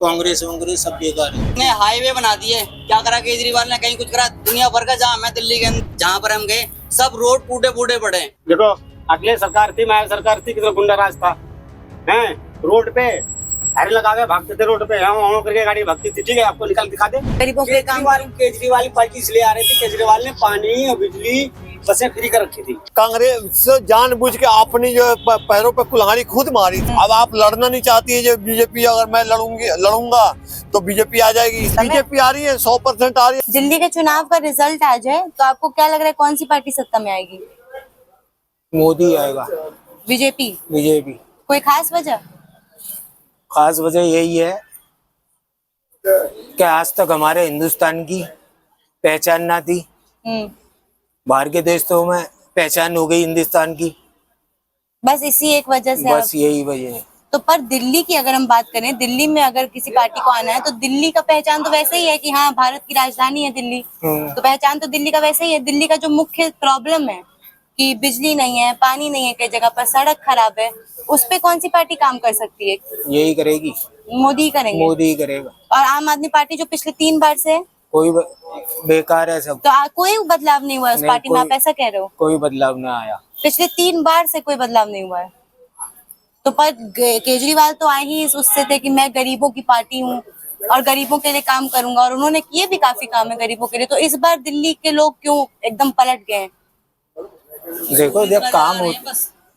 कांग्रेस वांग्रेस सब बेकार है। ने हाईवे बना दिए, क्या करा केजरीवाल ने, कहीं कुछ करा। दुनिया भर का जाम है दिल्ली के अंदर, जहाँ पर हम गए सब रोड टूटे फूटे पड़े हैं। देखो, अगले सरकार थी, मैं सरकार थी, कितना गुंडा राज था हैं रोड पे, अरे लगा के भागते थे रोड पे, हम करके गाड़ी भागती थी। ठीक है, आपको निकाल दिखा दे। गरीबों के काम केजरीवाल पार्टी इसलिए आ रही थी, केजरीवाल ने पानी और बिजली बसें फ्री कर रखी थी। कांग्रेस जानबूझ के अपनी जो पैरों पे कुल्हाड़ी खुद मारी। अब आप लड़ना नहीं चाहती है जो बीजेपी, अगर मैं लड़ूंगा तो बीजेपी आ जाएगी। बीजेपी आ रही है, 100% आ रही है। दिल्ली के चुनाव का रिजल्ट आ जाए तो आपको क्या लग रहा है, कौन सी पार्टी सत्ता में आएगी? मोदी आएगा। बीजेपी? बीजेपी। कोई खास वजह? खास वजह यही है कि आज तक हमारे हिंदुस्तान की पहचान ना थी, बाहर के देशों में पहचान हो गई हिंदुस्तान की। बस इसी एक वजह से बस यही वजह है। तो पर दिल्ली की अगर हम बात करें, दिल्ली में अगर किसी पार्टी को आना है तो दिल्ली का पहचान तो वैसे ही है कि हाँ भारत की राजधानी है दिल्ली, तो पहचान तो दिल्ली का वैसे ही है। दिल्ली का जो मुख्य प्रॉब्लम है कि बिजली नहीं है, पानी नहीं है, कई जगह पर सड़क खराब है, उस पे कौन सी पार्टी काम कर सकती है? यही करेगी, मोदी ही करेंगे। मोदी ही करेगा। और आम आदमी पार्टी जो पिछले 3 बार से है, कोई बेकार है सब। तो कोई बदलाव नहीं हुआ है उस पार्टी में, आप ऐसा कह रहे हो? कोई बदलाव नहीं आया, पिछले 3 बार से कोई बदलाव नहीं हुआ है। तो पर केजरीवाल तो आए ही उससे थे कि मैं गरीबों की पार्टी हूँ और गरीबों के लिए काम करूंगा, और उन्होंने किए भी काफी काम है गरीबों के लिए। तो इस बार दिल्ली के लोग क्यों एकदम पलट गए हैं? देखो जब काम हो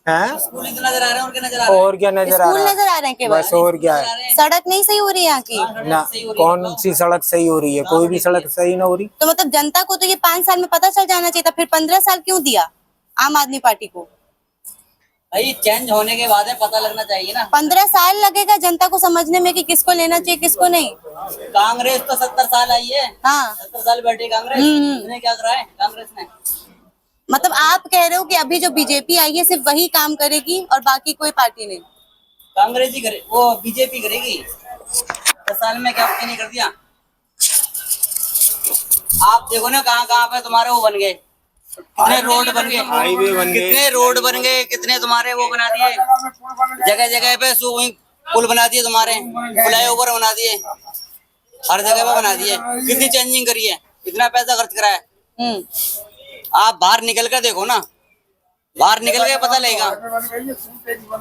हैं नजर आ रहे हैं, और क्या नजर आ रहा है? और क्या नजर आ स्कूल रहा नजर आ रहे हैं केवल, बस और क्या है। सड़क नहीं सही हो रही है यहाँ की ना कौन सी सड़क सही हो रही है? कोई भी सड़क सही ना हो रही। तो मतलब जनता को तो ये 5 साल में पता चल जाना चाहिए था, फिर 15 साल क्यों दिया आम आदमी पार्टी को? भाई चेंज होने के बाद है, पता लगना चाहिए ना। 15 साल लगेगा जनता को समझने में कि किसको लेना चाहिए किसको नहीं। कांग्रेस तो 70 साल आई है। हाँ 70 साल बैठी कांग्रेस, इसने क्या करा है कांग्रेस ने? मतलब आप कह रहे हो कि अभी जो बीजेपी आई है सिर्फ वही काम करेगी और बाकी कोई पार्टी नहीं? कांग्रेस ही करे, वो बीजेपी करेगी। 10 साल में क्या नहीं कर दिया? आप देखो ना कहाँ कहाँ पे तुम्हारे वो बन गए, कितने रोड बन गए, हाईवे बन गए, कितने रोड बन गए, कितने तुम्हारे वो बना दिए, जगह जगह पे पुल बना दिए, तुम्हारे फ्लाईओवर बना दिए, हर जगह पे बना दिए। कितनी चेंजिंग करी है, इतना पैसा खर्च करा है। आप बाहर निकल कर देखो ना, बाहर निकल के पता लगेगा।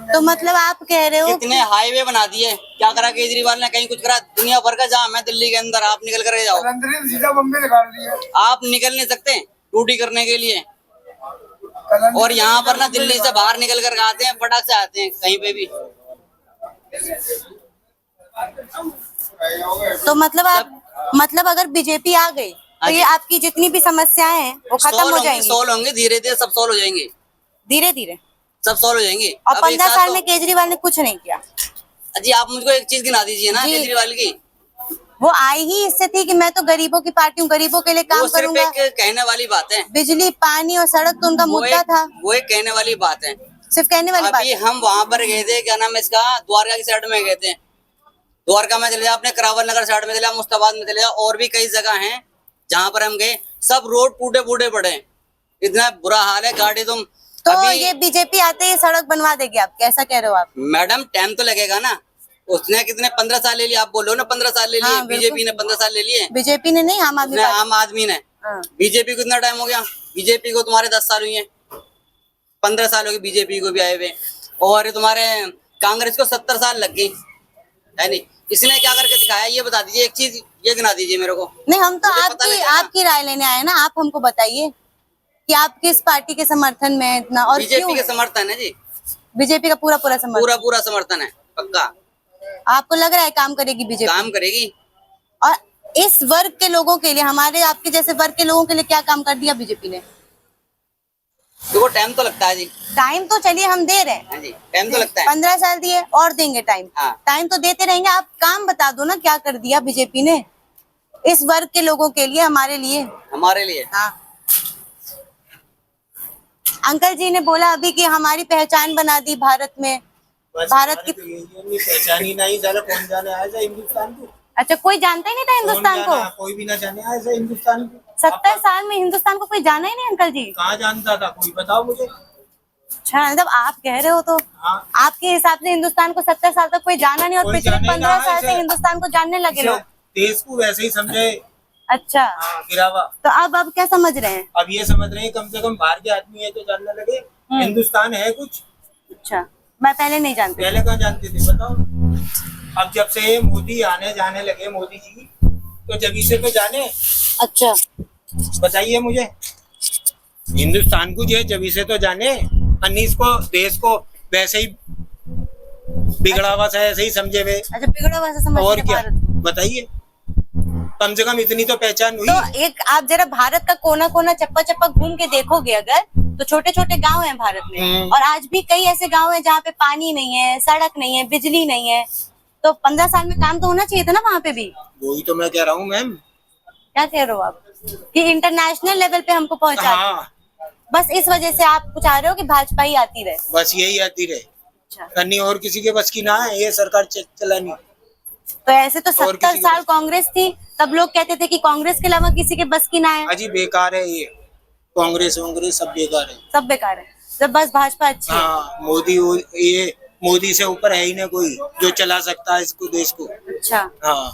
तो मतलब आप कह रहे हो कितने हाईवे बना दिए, क्या करा केजरीवाल ने, कहीं कुछ करा। दुनिया भर का जाम है दिल्ली के अंदर, आप निकल कर जाओ, आप निकल नहीं सकते ड्यूटी करने के लिए। और यहाँ पर ना दिल्ली से बाहर निकल कर आते हैं, फटाक से आते हैं कहीं पे भी। तो मतलब अगर बीजेपी आ गई तो ये आपकी जितनी भी समस्याएं हैं वो खत्म हो जाएंगी? सोल्व होंगे, धीरे धीरे सब सोल्व हो जाएंगे, धीरे धीरे सब सोल्व हो जाएंगे। और 15 साल में केजरीवाल ने कुछ नहीं किया। जी आप मुझको एक चीज गिना दीजिए ना केजरीवाल की। वो आई ही इससे थी कि मैं तो गरीबों की पार्टी हूँ, गरीबों के लिए काम करूंगा। कहने वाली बात है, बिजली पानी और सड़क तो उनका मुद्दा था, वो एक कहने वाली बात है, सिर्फ कहने वाली बात। अभी हम वहाँ पर गए थे, क्या नाम है इसका, द्वारका की साइड में गए थे। द्वारका में चले जाओ, अपने करावल नगर साइड में चले जाओ, मुस्ताबाद में चले जाओ, और भी कई जगह हैं जहाँ पर हम गए, सब रोड टूटे फूटे पड़े हैं, इतना बुरा हाल है। गाड़ी तुम तो ये बीजेपी आते ही सड़क बनवा देगी आपके, ऐसा कह रहे हो आप? मैडम टाइम तो लगेगा ना, उसने कितने 15 साल ले लिए, आप बोलो ना 15 साल ले लिए। हाँ, बीजेपी ने 15 साल ले लिए। बीजेपी ने नहीं, आम आदमी ने। बीजेपी को कितना टाइम हो गया? बीजेपी को तुम्हारे 10 साल हुई है, 15 साल हो गए बीजेपी को भी आए हुए, और तुम्हारे कांग्रेस को 70 साल लग गई है। नहीं, इसने क्या करके दिखाया ये बता दीजिए, एक चीज ये गिना दीजिए मेरे को। नहीं, हम तो आपकी राय लेने आए ना, आप हमको बताइए कि आप किस पार्टी के समर्थन में इतना, और बीजेपी के समर्थन है जी, बीजेपी का पूरा समर्थन, पूरा समर्थन है, पक्का। आपको लग रहा है काम करेगी बीजेपी? काम करेगी। और इस वर्ग के लोगों के लिए, हमारे आपके जैसे वर्ग के लोगों के लिए क्या काम कर दिया बीजेपी ने? देखो टाइम तो लगता है जी, टाइम तो चलिए हम दे रहे हैं। हाँ जी, टाइम तो लगता है। 15 साल दिए और देंगे टाइम। हाँ। टाइम तो देते रहेंगे, आप काम बता दो ना क्या कर दिया बीजेपी ने इस वर्ग के लोगों के लिए, हमारे लिए। हाँ, अंकल जी ने बोला अभी कि हमारी पहचान बना दी भारत में, भारत की पहचान ही नहीं, कौन जाने आया हिंदुस्तान को। अच्छा, कोई जानता ही नहीं था हिंदुस्तान को? कोई भी ना जाने आया हिंदुस्तान को। 70 साल में हिंदुस्तान को कोई जाना ही नहीं अंकल जी। कहाँ जानता था कोई, बताओ मुझे। अच्छा, मतलब आप कह रहे हो तो आपके हिसाब से हिंदुस्तान को 70 साल तक कोई जाना नहीं और कोई पिछले जाने 15 ना, साल से इसे- हिंदुस्तान को जानने लगे लोग। देश को वैसे ही समझे। अच्छा, गिरावा। तो अब क्या समझ रहे हैं? अब ये समझ रहे हैं कम से कम बाहर के आदमी है तो जानने लगे हिंदुस्तान है कुछ। अच्छा, मैं पहले नहीं जानती। पहले कहाँ जानते थे बताओ। अब जब से मोदी आने जाने लगे मोदी जी, तो जब से तो जाने। अच्छा, बताइए मुझे, हिंदुस्तान को जो जब से तो जाने, अन्नीस को देश को वैसे ही बिगड़ा हुआ सा ऐसे ही समझे वे। अच्छा, बिगड़ा हुआ सा समझते और हैं क्या भारत को। बताइए, कम से कम इतनी तो पहचान हुई। तो एक आप जरा भारत का कोना कोना चप्पा चप्पा घूम के देखोगे अगर, तो छोटे छोटे गांव हैं भारत में, और आज भी कई ऐसे गांव हैं जहाँ पे पानी नहीं है, सड़क नहीं है, बिजली नहीं है। तो 15 साल में काम तो होना चाहिए था ना वहाँ पे भी। वही तो मैं कह रहा हूँ मैम। क्या कह रहे हो आप कि इंटरनेशनल लेवल पे हमको पहुंचा दिया। हाँ, बस इस वजह से आप चाह रहे हो कि भाजपा ही आती रहे। बस यही आती रहे, अच्छा, अन्नी और किसी के बस की ना है ये सरकार चलानी। तो ऐसे तो और 70 किसी के साल कांग्रेस थी, तब लोग कहते थे कि कांग्रेस के अलावा किसी के बस की ना है, अजी बेकार है ये, कांग्रेस वांग्रेस सब बेकार है। सब बेकार है, जब बस भाजपा अच्छी है। हाँ, ये मोदी से ऊपर है ही ना कोई जो चला सकता है इसको देश को। अच्छा, हाँ,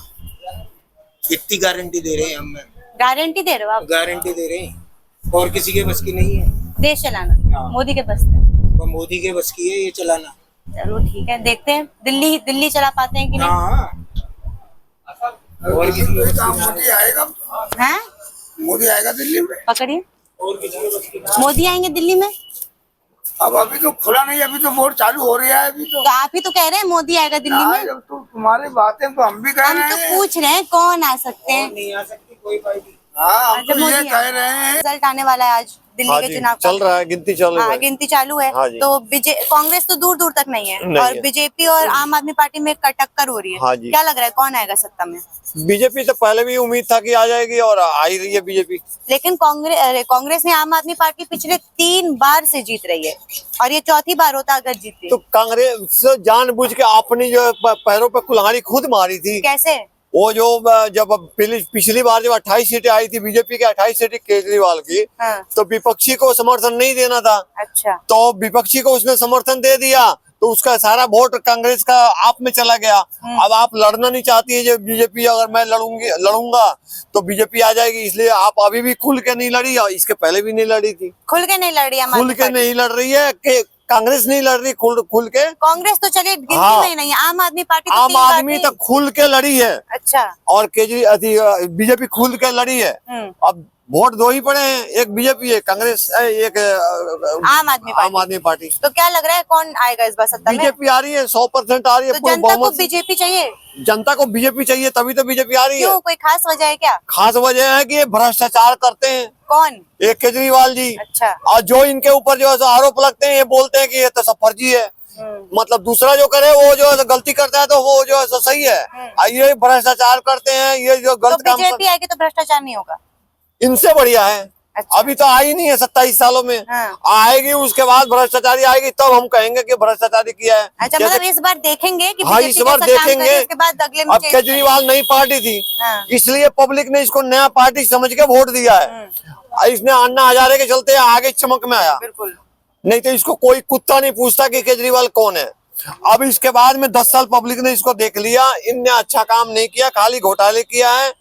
इतनी गारंटी दे रहे हैं हम मैम, गारंटी दे रहे हो आप गारंटी दे रहे हैं, और किसी के बस की नहीं है। देश चलाना? हाँ। मोदी के बस में। वो मोदी के बस की है ये चलाना। चलो ठीक है, देखते हैं दिल्ली चला पाते हैं कि नहीं। हाँ, और किसी के बस की ना मोदी आएगा, हैं? मोदी आएगा दिल्ली में। पकड़िए, और किसी के बस की ना। मोदी आएंगे दिल्ली में? अब अभी तो खुला नहीं, अभी तो वोट चालू हो रहा है। अभी तो तो आप ही तो कह रहे हैं मोदी आएगा दिल्ली में। जब तो तुम्हारी बातें तो हम भी कह हम रहे तो हैं। पूछ रहे हैं कौन आ सकते हैं। नहीं आ सकती कोई पार्टी। हाँ, हम अच्छा, तो ये मोदी कह रहे हैं। रिजल्ट आने वाला है आज दिल्ली हाँ के जी, चुनाव का। चल रहा है, गिनती चल रही हाँ, है। गिनती चालू है। हाँ जी। तो कांग्रेस तो दूर दूर तक नहीं है, नहीं और है। बीजेपी और आम आदमी पार्टी में टक्कर हो रही है। हाँ जी। क्या लग रहा है कौन आएगा सत्ता में? बीजेपी तो पहले भी उम्मीद था कि आ जाएगी और आ ही रही है बीजेपी। लेकिन कांग्रेस ने आम आदमी पार्टी पिछले 3 बार से जीत रही है, और ये चौथी बार होता अगर जीतती। तो कांग्रेस जानबूझ के अपनी जो पैरों पे कुल्हाड़ी खुद मारी थी। कैसे? वो जो जब पिछली बार जब 28 सीटें आई थी बीजेपी की, 28 सीटें केजरीवाल की, हाँ। तो विपक्षी को समर्थन नहीं देना था, अच्छा, तो विपक्षी को उसने समर्थन दे दिया, तो उसका सारा वोट कांग्रेस का आप में चला गया। अब आप लड़ना नहीं चाहती है जो बीजेपी, अगर मैं लड़ूंगा तो बीजेपी आ जाएगी, इसलिए आप अभी भी खुल के नहीं लड़ी, और इसके पहले भी नहीं लड़ी थी। खुल के नहीं लड़ रही आम खुल आदमी के पार्टी। नहीं लड़ रही है कि कांग्रेस नहीं लड़ रही खुल के। कांग्रेस तो चलिए गिनती हाँ। में ही नहीं है, आम आदमी पार्टी तो आम 3 बार आदमी थी। तो खुल के लड़ी है, अच्छा। और बीजेपी खुल के लड़ी है। अब वोट दो ही पड़े हैं, एक बीजेपी है, कांग्रेस है, एक आम आदमी पार्टी। तो क्या लग रहा है कौन आएगा इस बार सत्ता में? बीजेपी आ रही है, 100% आ रही है, तो पूरे जनता को बहुमत से। बीजेपी चाहिए? जनता को बीजेपी चाहिए, तभी तो बीजेपी आ रही है। क्यों, कोई खास वजह है क्या? खास वजह है कि ये भ्रष्टाचार करते हैं, कौन? एक केजरीवाल जी। अच्छा। और जो इनके ऊपर जो है आरोप लगते हैं, ये बोलते हैं कि ये तो सब फर्जी है। मतलब दूसरा जो करे वो जो है गलती करता है तो वो जो है सो सही है, और ये भ्रष्टाचार करते हैं, ये जो तो गलत काम बीजेपी आएगी तो भ्रष्टाचार नहीं होगा? इनसे बढ़िया है। अच्छा। अभी तो आई नहीं है 27 सालों में। हाँ। आएगी, उसके बाद भ्रष्टाचारी आएगी, तब हम कहेंगे कि भ्रष्टाचारी किया है। अच्छा, जैसे- मतलब इस बार देखेंगे कि हाँ, बीजेपी इस बार कैसा काम देखेंगे। करे, उसके बाद अगले में अब change केजरीवाल नई पार्टी थी, हाँ। इसलिए पब्लिक ने इसको नया पार्टी समझ के वोट दिया है। और इसने अन्ना हजारे के चलते आगे चमक में आया, बिल्कुल। नहीं तो इसको कोई कुत्ता नहीं पूछता कि केजरीवाल कौन है। अब इसके बाद में 10 साल पब्लिक ने इसको देख लिया, इनने अच्छा काम नहीं किया, खाली घोटाले किया है,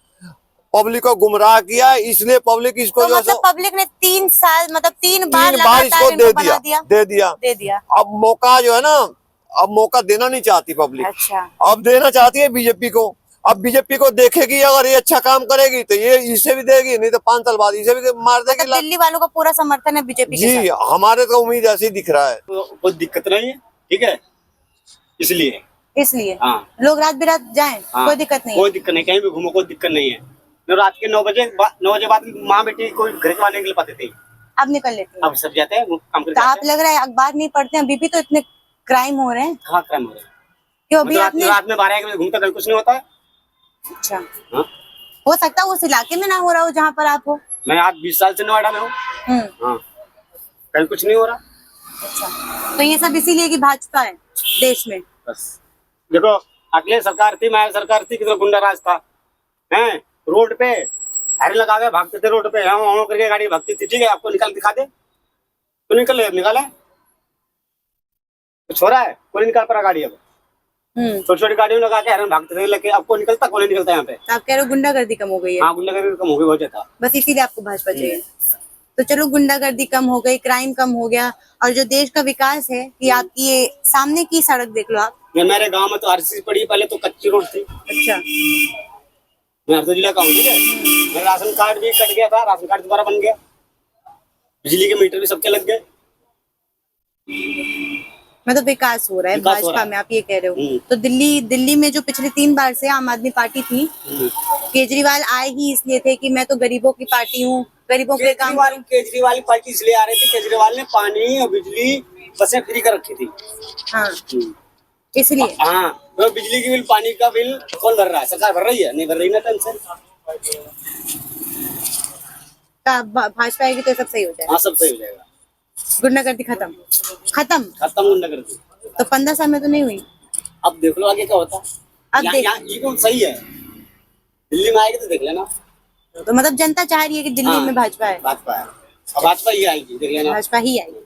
पब्लिक को गुमराह किया है, इसलिए पब्लिक इसको तो जो मतलब पब्लिक ने 3 साल मतलब 3 बार 3 बार लगातार इसको इनको बना दे दिया। अब मौका जो है ना, अब मौका देना नहीं चाहती पब्लिक। अच्छा। अब देना चाहती है बीजेपी को। अब बीजेपी को देखेगी, अगर ये अच्छा काम करेगी तो ये इसे भी देगी, नहीं तो 5 साल बाद इसे भी मार देगी। मतलब दिल्ली वालों का पूरा समर्थन है बीजेपी के जी, साथ? हमारे तो उम्मीद ऐसी दिख रहा है। तो कोई दिक्कत नहीं है, ठीक है, इसलिए। इसलिए हाँ। लोग रात बिरात जाएं, हाँ, कोई दिक्कत नहीं कोई है? दिक्कत नहीं, कहीं भी घूमो कोई दिक्कत नहीं है। मैं रात के 9 बजे बाद माँ बेटी कोई घर के बाहर नहीं निकल पाते थे, अब निकल लेते हैं। अब सब जाते हैं काम करके तो आप जाते हैं। लग रहा है अखबार नहीं पढ़ते हैं, अभी भी तो इतने क्राइम हो रहे हैं। कहाँ क्राइम हो रहा है? क्यों अभी मतलब आपने? रात में 12-1 बजे घूमता कहीं कुछ नहीं होता है। अच्छा, हाँ? हो सकता है उस इलाके में ना हो रहा हो जहाँ पर आप हो। मैं आज 20 साल से नोएडा में हूँ। हाँ, कहीं कुछ नहीं हो रहा। अच्छा, तो ये सब इसीलिए कि भाजपा है देश में। बस देखो, अगले सरकार थी, मैं सरकार थी, कितना गुंडा राज था, हैं? रोड पे हैरे लगा के भागते थे, रोड पे हम करके गाड़ी भागती थी, ठीक है, आपको निकाल दिखा दे तो निकाले छोरा है कोई नहीं निकाल पा रहा गाड़ी अब। छोटी छोटी गाड़ियों लगा के हैरान भागते थे, लेके अब कोई निकलता, कोई नहीं निकलता यहाँ पे। तो आप कह रहे हो गुंडागर्दी कम हो गई है, हाँ गुंडागर्दी कम हो गई बहुत ज्यादा। बस इसीलिए आपको भाजपा चाहिए। तो चलो गुंडागर्दी कम हो गई, क्राइम कम हो गया, और जो देश का विकास है कि आपकी ये सामने की सड़क देख लो आप। मेरे गांव में तो हर चीज पड़ी, पहले तो कच्ची रोड थी। अच्छा, मैं हरदोई जिला का हूँ, ठीक है। मेरा राशन कार्ड भी कट गया था, राशन कार्ड दोबारा बन गया, बिजली के मीटर भी सबके लग गए। मतलब विकास हो रहा है विकास हो रहा भाजपा है। में, आप ये कह रहे हो। तो दिल्ली में जो पिछले 3 बार से आम आदमी पार्टी थी, केजरीवाल आए ही इसलिए थे कि मैं तो गरीबों की पार्टी हूँ, गरीबों के काम। केजरीवाल की पार्टी इसलिए आ रही थी, केजरीवाल ने पानी और बिजली बसें फ्री कर रखी थी। हाँ, इसलिए। हाँ, तो बिजली की बिल, पानी का बिल कौन भर रहा है? सरकार भर रही है? नहीं भर रही ना, टेंशन। भाजपा आएगी तो सब सही हो जाएगा। हाँ सब सही हो जाएगा, गुंडागर्दी खत्म। खत्म गुंडागर्दी। तो 15 साल में तो नहीं हुई। अब देख लो आगे क्या होता है। अब देख, यहाँ ये कौन सही है, दिल्ली में आएगी तो देख लेना। तो मतलब जनता चाह रही है कि दिल्ली हाँ, में भाजपा है, भाजपा है, भाजपा ही आएगी, देख लेना। भाजपा ही आएगी।